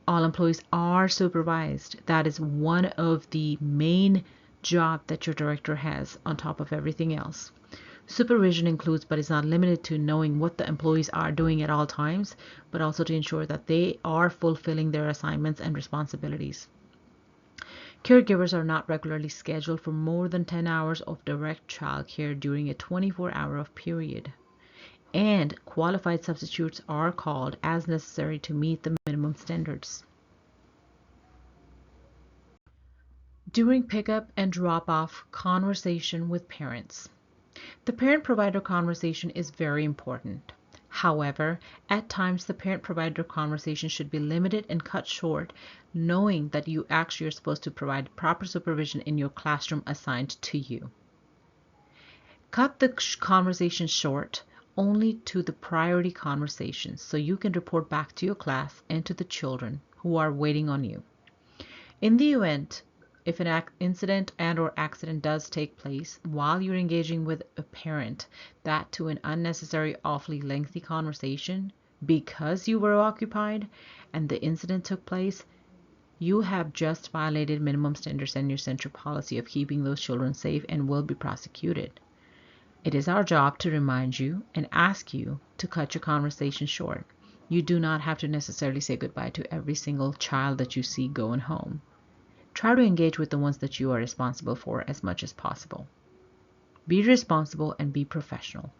All employees are supervised. That is one of the main jobs that your director has on top of everything else. Supervision includes, but is not limited to, knowing what the employees are doing at all times, but also to ensure that they are fulfilling their assignments and responsibilities. Caregivers are not regularly scheduled for more than 10 hours of direct child care during a 24-hour period. And qualified substitutes are called as necessary to meet the minimum standards. During pickup and drop-off, conversation with parents. The parent-provider conversation is very important. However, at times the parent-provider conversation should be limited and cut short, knowing that you actually are supposed to provide proper supervision in your classroom assigned to you. Cut the conversation short only to the priority conversations so you can report back to your class and to the children who are waiting on you. In the event if an incident and or accident does take place while you're engaging with a parent, that to an unnecessary, awfully lengthy conversation because you were occupied and the incident took place, you have just violated minimum standards and your center policy of keeping those children safe and will be prosecuted. It is our job to remind you and ask you to cut your conversation short. You do not have to necessarily say goodbye to every single child that you see going home. Try to engage with the ones that you are responsible for as much as possible. Be responsible and be professional.